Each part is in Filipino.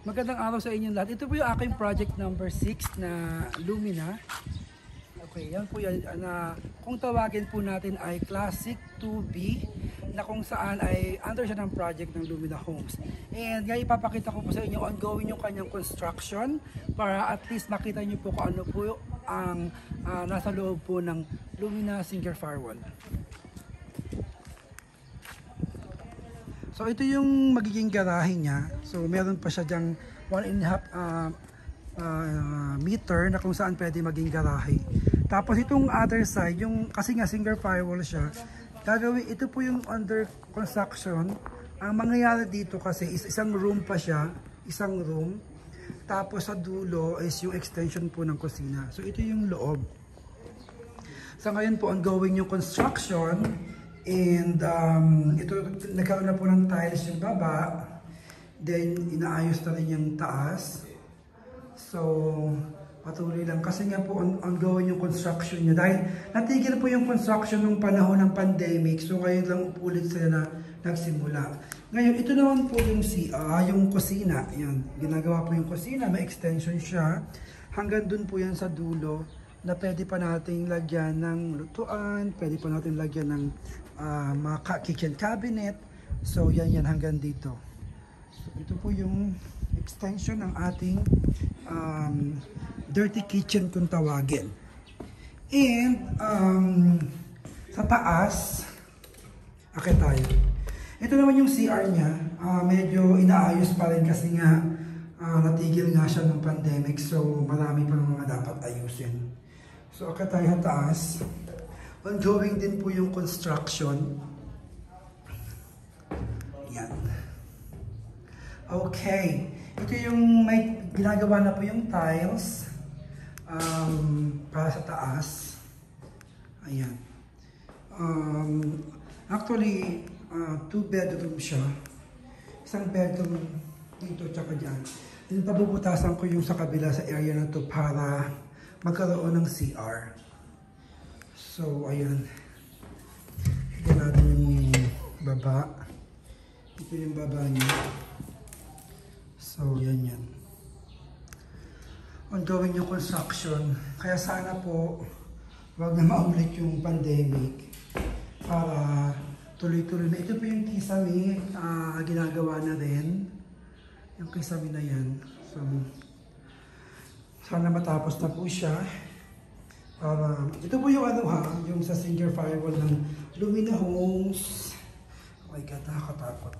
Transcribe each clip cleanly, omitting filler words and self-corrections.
Magandang araw sa inyong lahat. Ito po yung aking project number 6 na Lumina. Okay, yan po yan na kung tawagin po natin ay Classic 2B na kung saan ay under siya ng project ng Lumina Homes. And ngayon ipapakita ko po sa inyo ongoing yung kanyang construction para at least makita niyo po kung ano po ang nasa loob po ng Lumina Single Firewall. So ito yung magiging garahe niya. So meron pa siya dyang 1.5 meter na kung saan pwede maging garahe. Tapos itong other side, yung kasi nga single firewall siya, gagawin ito po yung under construction. Ang mangyayari dito kasi is isang room pa siya, isang room. Tapos sa dulo is yung extension po ng kusina. So ito yung loob. Sa ngayon po ongoing yung construction. And ito nagkaroon na po ng tiles yung baba, then inaayos na rin yung taas. So patuloy lang kasi nga po ongoing yung construction niya dahil natigil po yung construction nung panahon ng pandemic. So ngayon lang ulit sila na nagsimula. Ngayon ito naman po yung yung kusina. Yan, ginagawa po yung kusina, may extension siya. Hanggang dun po yan sa dulo na pwede pa nating lagyan ng lutuan, pwede pa natin lagyan ng mga kitchen cabinet. So yan hanggang dito. So ito po yung extension ng ating dirty kitchen kung tawagin. And sa taas, akit tayo. Ito naman yung CR niya. Medyo inaayos pa rin kasi nga natigil nga siya ng pandemic. So marami pa mga dapat ayusin. So akit tayo sa taas. Ongoing din po yung construction. Yan. Okay. Ito yung may ginagawa na po yung tiles para sa taas. Ayan. Actually, 2 bedroom siya. Isang bedroom dito tsaka dyan. Then pabubutasan ko yung sa kabila sa area na to para magkaroon ng CR. So, ayan. Ito natin yung baba. Ito yung baba niya. So, yan. Ongoing yung construction. Kaya sana po, wag na maulit yung pandemic para tuloy-tuloy na. Ito po yung kisame, ginagawa na rin. Yung kisame na yan. So, sana matapos na po siya. Ito po yung yung sa single firewall ng Lumina Homes. Oh my God, nakakatakot.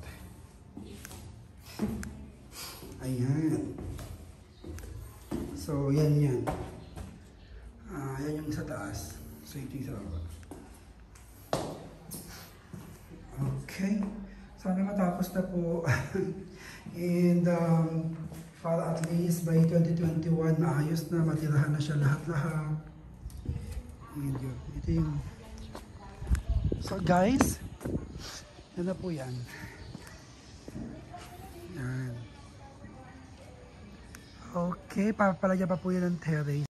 Ayan. So, yan. Yan yung sa taas. So, ito yung sa baba. Okay. Sana matapos na po. And, para at least by 2021, maayos na, matirahan na siya lahat-lahat. And yun. Ito yung... So guys, yan na po yan. Yan. Okay, papalagyan pa po yan ng terrace.